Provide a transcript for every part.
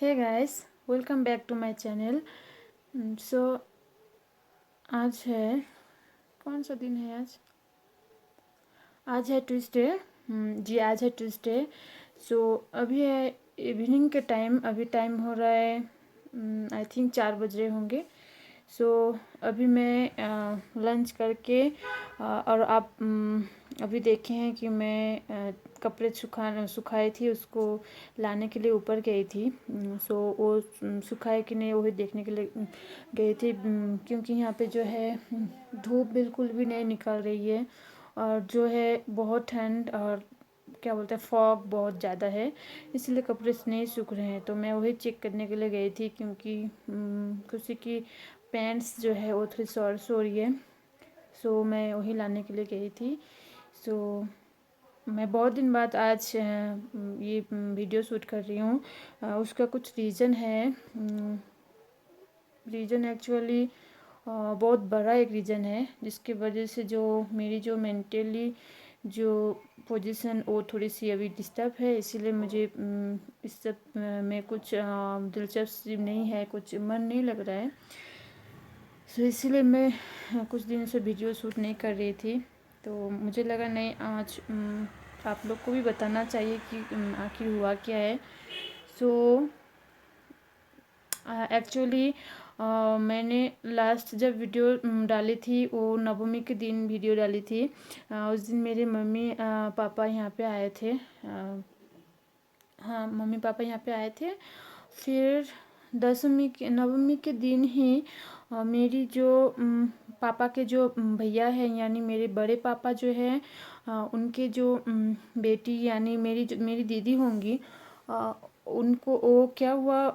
Hey guys, welcome back to my channel. So आज है, कौन सा दिन है आज? आज है ट्यूसडे। जी आज है ट्यूसडे। सो अभी है इवनिंग के टाइम। अभी टाइम हो रहा है आई थिंक 4 बज रहे होंगे। सो अभी मैं लंच करके और आप अभी देखे हैं कि मैं कपड़े सुखाई थी, उसको लाने के लिए ऊपर गई थी। सो वो सुखाए कि नहीं वही देखने के लिए गई थी, क्योंकि यहाँ पे जो है धूप बिल्कुल भी नहीं निकल रही है और जो है बहुत ठंड और क्या बोलते हैं फॉग बहुत ज़्यादा है, इसलिए कपड़े नहीं सूख रहे हैं। तो मैं वही चेक करने के लिए गई थी, क्योंकि किसी की पैंट्स जो है वो थोड़ी शॉर्ट्स हो रही है। सो मैं वही लाने के लिए गई थी। सो मैं बहुत दिन बाद आज ये वीडियो शूट कर रही हूँ। उसका कुछ रीज़न है। रीज़न एक्चुअली बहुत बड़ा एक रीज़न है, जिसकी वजह से जो मेरी जो मेंटली जो पोजीशन वो थोड़ी सी अभी डिस्टर्ब है, इसीलिए मुझे इस सब में कुछ दिलचस्पी नहीं है, कुछ मन नहीं लग रहा है। सो इसीलिए मैं कुछ दिन से वीडियो शूट नहीं कर रही थी। तो मुझे लगा नहीं, आज आप लोग को भी बताना चाहिए कि आखिर हुआ क्या है। सो एक्चुअली मैंने लास्ट जब वीडियो डाली थी वो नवमी के दिन वीडियो डाली थी। उस दिन मेरे मम्मी पापा यहाँ पे आए थे। हाँ, मम्मी पापा यहाँ पे आए थे। फिर नवमी के दिन ही मेरी जो पापा के जो भैया हैं, यानी मेरे बड़े पापा जो है, उनके जो बेटी यानी मेरी दीदी होंगी, उनको वो क्या हुआ,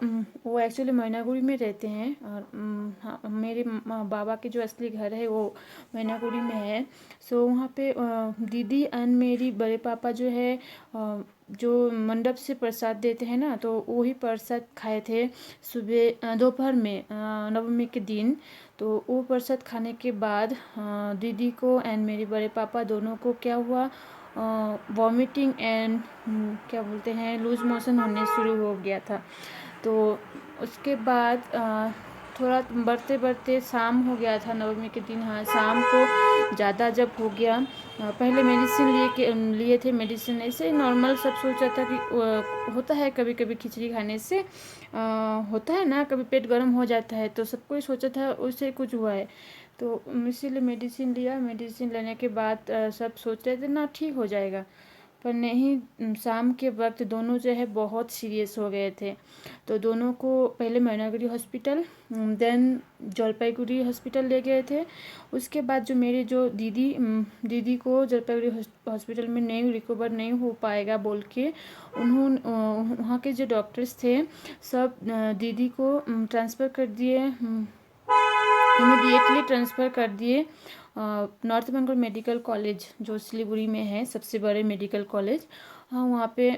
वो एक्चुअली मैनागुड़ी में रहते हैं और हाँ, मेरे बाबा के जो असली घर है वो मैनागुड़ी में है। सो वहाँ पे दीदी एंड मेरी बड़े पापा जो है जो मंडप से प्रसाद देते हैं ना, तो वही प्रसाद खाए थे सुबह दोपहर में नवमी के दिन। तो वो प्रसाद खाने के बाद दीदी को एंड मेरे बड़े पापा दोनों को क्या हुआ, वॉमिटिंग एंड क्या बोलते हैं लूज मोशन होने शुरू हो गया था। तो उसके बाद थोड़ा बढ़ते बढ़ते शाम हो गया था नवमी के दिन। हाँ, शाम को ज़्यादा जब हो गया, पहले मेडिसिन लिए थे। मेडिसिन ऐसे नॉर्मल, सब सोचा था कि होता है कभी कभी खिचड़ी खाने से होता है ना, कभी पेट गर्म हो जाता है, तो सबको ही सोचा था उससे कुछ हुआ है। तो इसीलिए मेडिसिन लिया। मेडिसिन लेने के बाद सब सोच रहे थे ना ठीक हो जाएगा, पर नहीं, शाम के वक्त दोनों जो है बहुत सीरियस हो गए थे। तो दोनों को पहले Maynaguri hospital, then Jalpaiguri hospital ले गए थे। उसके बाद जो मेरे जो दीदी को जलपाईगुड़ी हॉस्पिटल में नहीं रिकवर नहीं हो पाएगा बोल के उन्होंने वहाँ के जो डॉक्टर्स थे सब दीदी को ट्रांसफ़र कर दिए, इमीडिएटली ट्रांसफ़र कर दिए नॉर्थ बंगाल मेडिकल कॉलेज, जो सिलीगुड़ी में है, सबसे बड़े मेडिकल कॉलेज। हाँ, वहाँ पे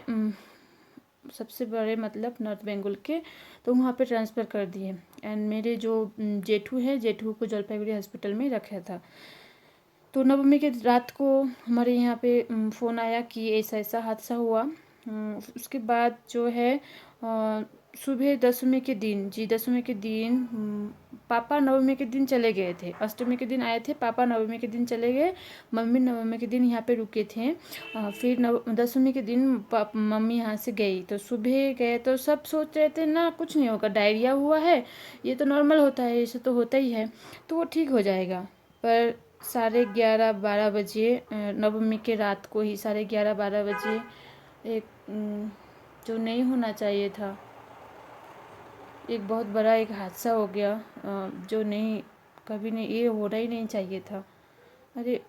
सबसे बड़े मतलब नॉर्थ बंगाल के, तो वहाँ पे ट्रांसफ़र कर दिए। एंड मेरे जो जेठू है, जेठू को जलपाईगुड़ी हॉस्पिटल में रखा था। तो नवमी के रात को हमारे यहाँ पे फ़ोन आया कि ऐसा ऐसा हादसा हुआ। उसके बाद जो है सुबह दसवीं के दिन, जी दसवीं के दिन पापा नवमी के दिन चले गए थे। अष्टमी के दिन आए थे पापा, नवमी के दिन चले गए। मम्मी नवमी के दिन यहाँ पे रुके थे। फिर दसवीं के दिन मम्मी यहाँ से गई। तो सुबह गए तो सब सोच रहे थे ना कुछ नहीं होगा, डायरिया हुआ है, ये तो नॉर्मल होता है, इसे तो होता ही है, तो वो ठीक हो जाएगा। पर 11:30-12 बजे, नवमी के रात को ही 11:30-12 बजे एक जो नहीं होना चाहिए था, एक बहुत बड़ा एक हादसा हो गया, जो नहीं कभी नहीं, ये होना ही नहीं चाहिए था। अरे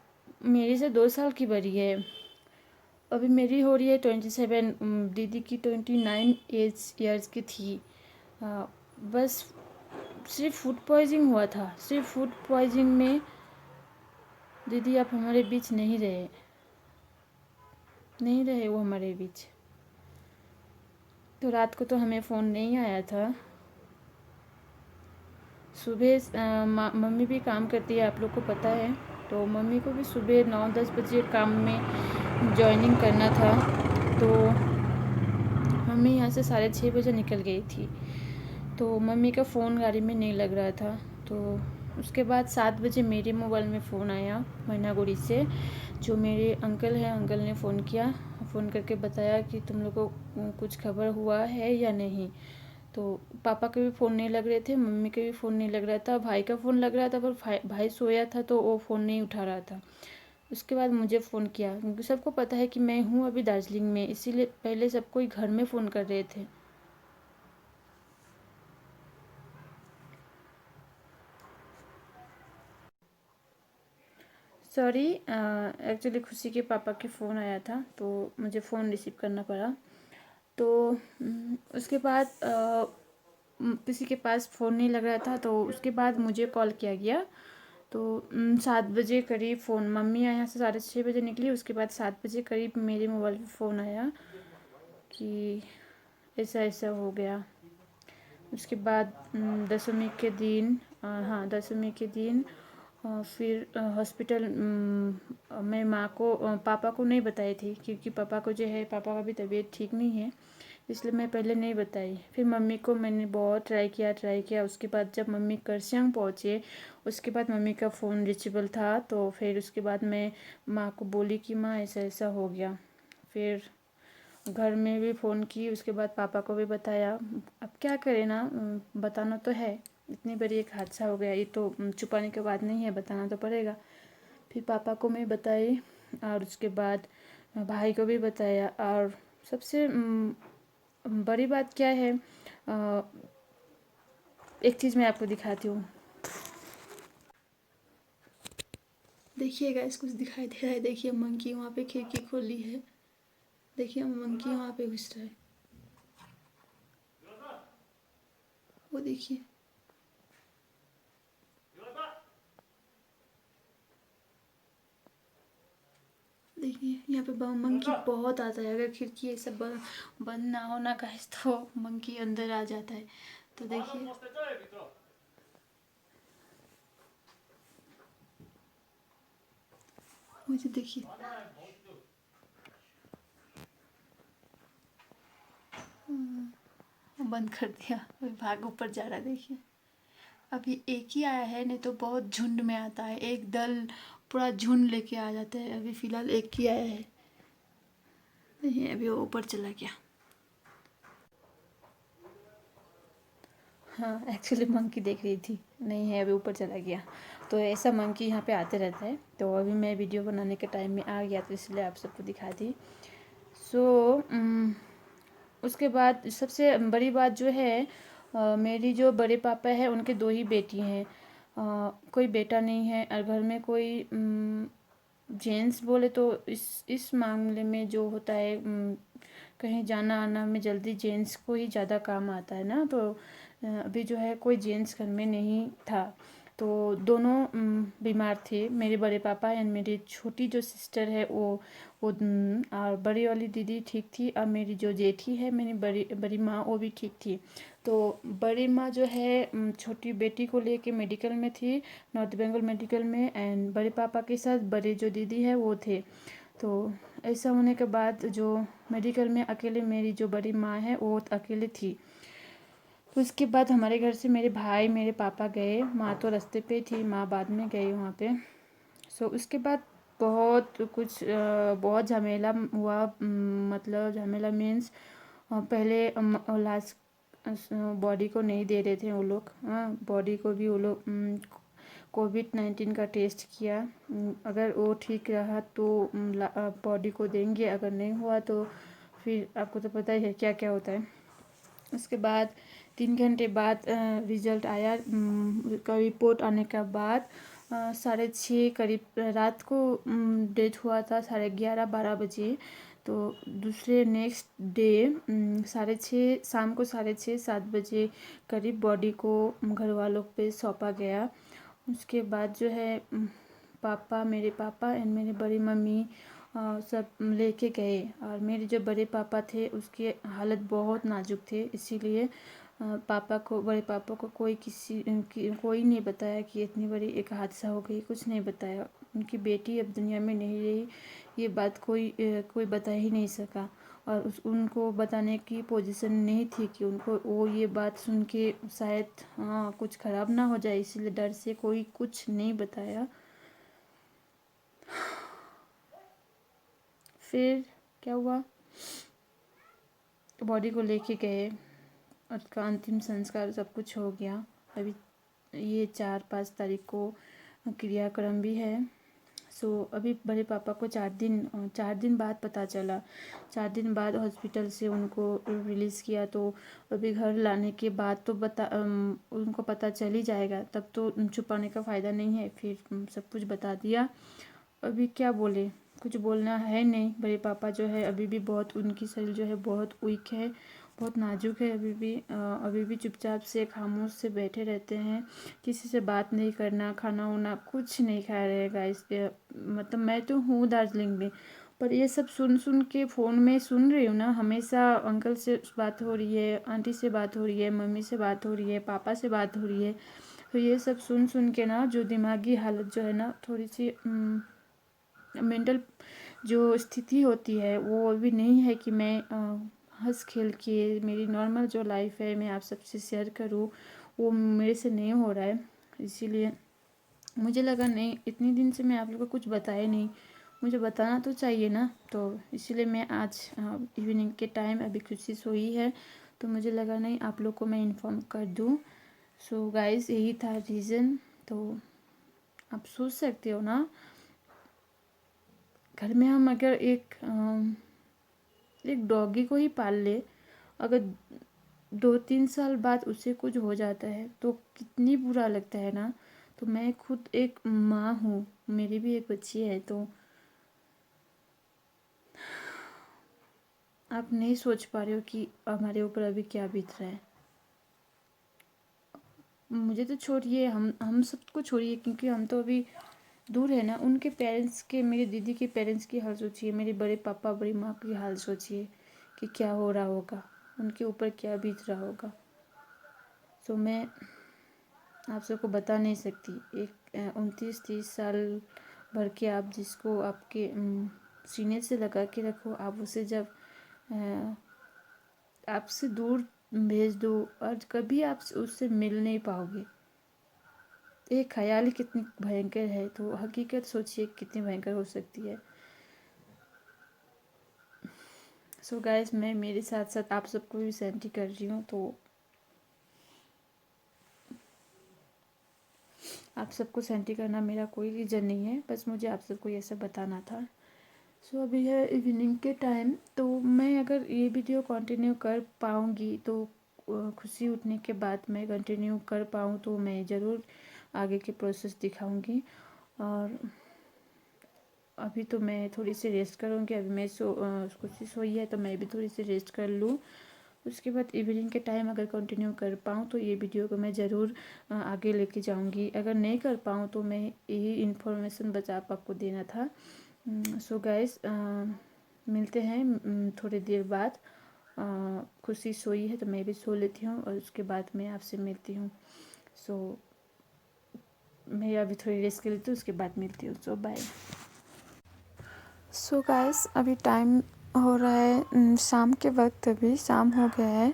मेरी से 2 साल की बड़ी है, अभी मेरी हो रही है 27, दीदी की 29 ईयर्स की थी। बस सिर्फ फूड पॉइजनिंग हुआ था, सिर्फ फूड पॉइजनिंग में दीदी आप हमारे बीच नहीं रहे वो हमारे बीच। तो रात को तो हमें फ़ोन नहीं आया था। सुबह मम्मी भी काम करती है, आप लोग को पता है, तो मम्मी को भी सुबह 9-10 बजे काम में जॉइनिंग करना था। तो मम्मी यहाँ से 6:30 बजे निकल गई थी। तो मम्मी का फ़ोन गाड़ी में नहीं लग रहा था। तो उसके बाद 7 बजे मेरे मोबाइल में फ़ोन आया मैनागुड़ी से। जो मेरे अंकल हैं, अंकल ने फ़ोन किया, फ़ोन करके बताया कि तुम लोग को कुछ खबर हुआ है या नहीं। तो पापा के भी फ़ोन नहीं लग रहे थे, मम्मी के भी फ़ोन नहीं लग रहा था, भाई का फ़ोन लग रहा था पर भाई सोया था तो वो फ़ोन नहीं उठा रहा था। उसके बाद मुझे फ़ोन किया, क्योंकि सबको पता है कि मैं हूँ अभी दार्जिलिंग में, इसीलिए पहले सब कोई घर में फ़ोन कर रहे थे। सॉरी, एक्चुअली खुशी के पापा के फ़ोन आया था तो मुझे फ़ोन रिसीव करना पड़ा। तो उसके बाद किसी के पास फ़ोन नहीं लग रहा था तो उसके बाद मुझे कॉल किया गया। तो 7 बजे करीब फ़ोन, मम्मी यहाँ से 6:30 बजे निकली, उसके बाद 7 बजे करीब मेरे मोबाइल पे फ़ोन आया कि ऐसा ऐसा हो गया। उसके बाद दशमी के दिन, हाँ दशमी के दिन फिर हॉस्पिटल मैं माँ को पापा को नहीं बताई थी, क्योंकि पापा को जो है, पापा का भी तबीयत ठीक नहीं है, इसलिए मैं पहले नहीं बताई। फिर मम्मी को मैंने बहुत ट्राई किया। उसके बाद जब मम्मी करसियांग पहुँचे, उसके बाद मम्मी का फ़ोन रिचेबल था। तो फिर उसके बाद मैं माँ को बोली कि माँ ऐसा ऐसा हो गया। फिर घर में भी फ़ोन की, उसके बाद पापा को भी बताया। अब क्या करें ना, बताना तो है, इतनी बड़ी एक हादसा हो गया, ये तो छुपाने के बाद नहीं है, बताना तो पड़ेगा। फिर पापा को मैं बताई और उसके बाद भाई को भी बताया। और सबसे बड़ी बात क्या है, एक चीज़ मैं आपको दिखाती हूँ। देखिए गाइस, कुछ दिखाई दे रहा है, देखिए मंकी वहाँ पे खिड़की खोली है, देखिए मंकी वहाँ पे घुस रहा है, वो देखिए। देखिए यहाँ पे मंकी बहुत आता है, अगर खिड़की ये सब बंद ना हो ना गाइस तो मंकी अंदर आ जाता है। तो देखिए, मुझे देखिए, बंद कर दिया, अभी भाग ऊपर जा रहा है। देखिए अभी एक ही आया है, नहीं तो बहुत झुंड में आता है, एक दल पूरा झुंड लेके आ जाता है। अभी फ़िलहाल एक ही आया है, देखिए अभी वो ऊपर चला गया। हाँ एक्चुअली मंकी देख रही थी, नहीं है, अभी ऊपर चला गया। तो ऐसा मंकी यहाँ पे आते रहता है। तो अभी मैं वीडियो बनाने के टाइम में आ गया, तो इसलिए आप सबको दिखा दी। सो उसके बाद सबसे बड़ी बात जो है, मेरी जो बड़े पापा है उनके दो ही बेटी हैं, कोई बेटा नहीं है। और घर में कोई जेंट्स बोले तो इस मामले में जो होता है, कहीं जाना आना में जल्दी जेंट्स को ही ज़्यादा काम आता है ना। तो अभी जो है कोई जेंट्स घर में नहीं था। तो दोनों बीमार थे, मेरे बड़े पापा एंड मेरी छोटी जो सिस्टर है वो और बड़ी वाली दीदी ठीक थी। और मेरी जो जेठी है, मेरी बड़ी बड़ी माँ, वो भी ठीक थी। तो बड़ी माँ जो है छोटी बेटी को लेके मेडिकल में थी, नॉर्थ बंगाल मेडिकल में। एंड बड़े पापा के साथ बड़े जो दीदी है वो थे। तो ऐसा होने के बाद जो मेडिकल में अकेले मेरी जो बड़ी माँ है वो अकेले थी। तो उसके बाद हमारे घर से मेरे भाई मेरे पापा गए, माँ तो रास्ते पे थी, माँ बाद में गई वहाँ पे। सो उसके बाद बहुत कुछ बहुत झमेला हुआ, मतलब झमेला मीन्स पहले लास्ट बॉडी को नहीं दे रहे थे वो लोग, हाँ बॉडी को भी वो लोग कोविड-19 का टेस्ट किया। अगर वो ठीक रहा तो बॉडी को देंगे, अगर नहीं हुआ तो फिर आपको तो पता ही है क्या क्या होता है। उसके बाद 3 घंटे बाद रिज़ल्ट आया, का रिपोर्ट आने के बाद 6:30 करीब रात को डेथ हुआ था, 11:30-12 बजे। तो दूसरे नेक्स्ट डे 6:30 शाम को 6:30-7 बजे करीब बॉडी को घर वालों पे सौंपा गया। उसके बाद जो है पापा, मेरे पापा एंड मेरी बड़ी मम्मी सब लेके गए। और मेरे जो बड़े पापा थे उसकी हालत बहुत नाजुक थे, इसीलिए पापा को, बड़े पापा को कोई नहीं बताया कि इतनी बड़ी एक हादसा हो गई, कुछ नहीं बताया। उनकी बेटी अब दुनिया में नहीं रही, ये बात कोई बता ही नहीं सका। और उनको बताने की पोजीशन नहीं थी कि उनको वो ये बात सुन के शायद कुछ ख़राब ना हो जाए, इसीलिए डर से कोई कुछ नहीं बताया। फिर क्या हुआ, बॉडी को लेके गए, उसका अंतिम संस्कार सब कुछ हो गया। अभी ये 4-5 तारीख को क्रियाक्रम भी है। अभी बड़े पापा को 4 दिन बाद पता चला। 4 दिन बाद हॉस्पिटल से उनको रिलीज़ किया, तो अभी घर लाने के बाद तो उनको पता चल ही जाएगा, तब तो छुपाने का फ़ायदा नहीं है। फिर सब कुछ बता दिया। अभी क्या बोले, कुछ बोलना है नहीं। बड़े पापा जो है अभी भी बहुत, उनकी शरीर जो है बहुत वीक है, बहुत नाजुक है। अभी भी चुपचाप से खामोश से बैठे रहते हैं, किसी से बात नहीं करना, खाना वाना कुछ नहीं खा रहे गाइस। मतलब मैं तो हूँ दार्जिलिंग में, पर ये सब सुन सुन के फ़ोन में सुन रही हूँ ना, हमेशा अंकल से बात हो रही है, आंटी से बात हो रही है, मम्मी से बात हो रही है, पापा से बात हो रही है। तो ये सब सुन सुन के ना जो दिमागी हालत जो है ना, थोड़ी सी मेंटल जो स्थिति होती है वो अभी नहीं है कि मैं हंस खेल के मेरी नॉर्मल जो लाइफ है मैं आप सबसे शेयर करूँ, वो मेरे से नहीं हो रहा है। इसीलिए मुझे लगा नहीं, इतने दिन से मैं आप लोगों को कुछ बताया नहीं, मुझे बताना तो चाहिए ना। तो इसीलिए मैं आज इवनिंग के टाइम अभी खुशी सोई है, तो मुझे लगा नहीं आप लोग को मैं इन्फॉर्म कर दूँ। सो गाइस, यही था रीज़न। तो आप सोच सकते हो ना, घर में हम अगर एक डॉगी को ही पाल ले, अगर 2-3 साल बाद उसे कुछ हो जाता है तो कितनी बुरा लगता है ना। तो मैं खुद एक माँ हूँ, मेरी भी एक बच्ची है, तो आप नहीं सोच पा रहे हो कि हमारे ऊपर अभी क्या बीत रहा है। मुझे तो छोड़िए, हम सबको छोड़िए, क्योंकि हम तो अभी दूर है ना। उनके पेरेंट्स के, मेरी दीदी के पेरेंट्स की हाल सोचिए, मेरे बड़े पापा बड़ी माँ की हाल सोचिए कि क्या हो रहा होगा, उनके ऊपर क्या बीत रहा होगा। तो मैं आप सबको बता नहीं सकती। एक 29-30 साल भर के आप जिसको आपके सीने से लगा के रखो, आप उसे जब आपसे दूर भेज दो और कभी आप उससे मिल नहीं पाओगे, ये ख्याल ही कितनी भयंकर है, तो हकीकत सोचिए कितनी भयंकर हो सकती है। सो गाइस, मैं मेरे साथ साथ आप सबको भी शांति कर रही हूँ, तो आप सबको शांति करना मेरा कोई रीज़न नहीं है, बस मुझे आप सबको ये सब बताना था। सो अभी है इवनिंग के टाइम, तो मैं अगर ये वीडियो कंटिन्यू कर पाऊँगी तो खुशी उठने के बाद मैं कंटिन्यू कर पाऊँ तो मैं ज़रूर आगे के प्रोसेस दिखाऊंगी। और अभी तो मैं थोड़ी सी रेस्ट करूँगी। अभी मैं खुशी सोई है तो मैं भी थोड़ी सी रेस्ट कर लूँ। उसके बाद इवनिंग के टाइम अगर कंटिन्यू कर पाऊँ तो ये वीडियो को मैं ज़रूर आगे लेके जाऊँगी। अगर नहीं कर पाऊँ तो मैं यही इन्फॉर्मेशन बस आपको देना था। सो गाइस, मिलते हैं थोड़ी देर बाद। खुशी सोई है तो मैं भी सो लेती हूँ और उसके बाद मैं आपसे मिलती हूँ। सो मैं अभी थोड़ी रेस्ट कर लेती हूँ, उसके बाद मिलती हूँ। सो बाय। सो गाइस, अभी टाइम हो रहा है शाम के वक्त, अभी शाम हो गया है।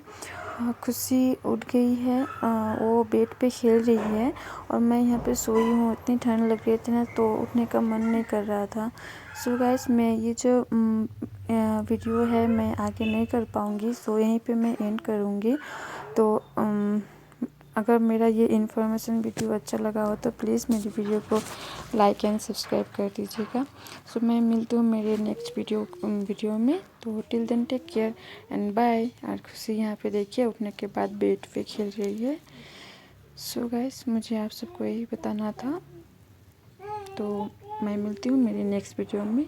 खुशी उठ गई है, वो बेड पे खेल रही है और मैं यहाँ पे सोई हूँ। इतनी ठंड लग रही थी ना, तो उठने का मन नहीं कर रहा था। सो गाइस, मैं ये जो वीडियो है मैं आगे नहीं कर पाऊँगी, सो यहीं पे मैं एंड करूँगी। तो अगर मेरा ये इन्फॉर्मेशन वीडियो अच्छा लगा हो तो प्लीज़ मेरी वीडियो को लाइक एंड सब्सक्राइब कर दीजिएगा। सो मैं मिलती हूँ मेरे नेक्स्ट वीडियो में। तो till then take care and bye. और खुशी यहाँ पे देखिए उठने के बाद बेड पे खेल रही है। सो गाइस, मुझे आप सबको यही बताना था। तो मैं मिलती हूँ मेरे नेक्स्ट वीडियो में।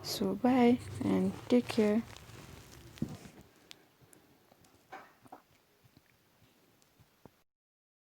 सो बाय एंड टेक केयर।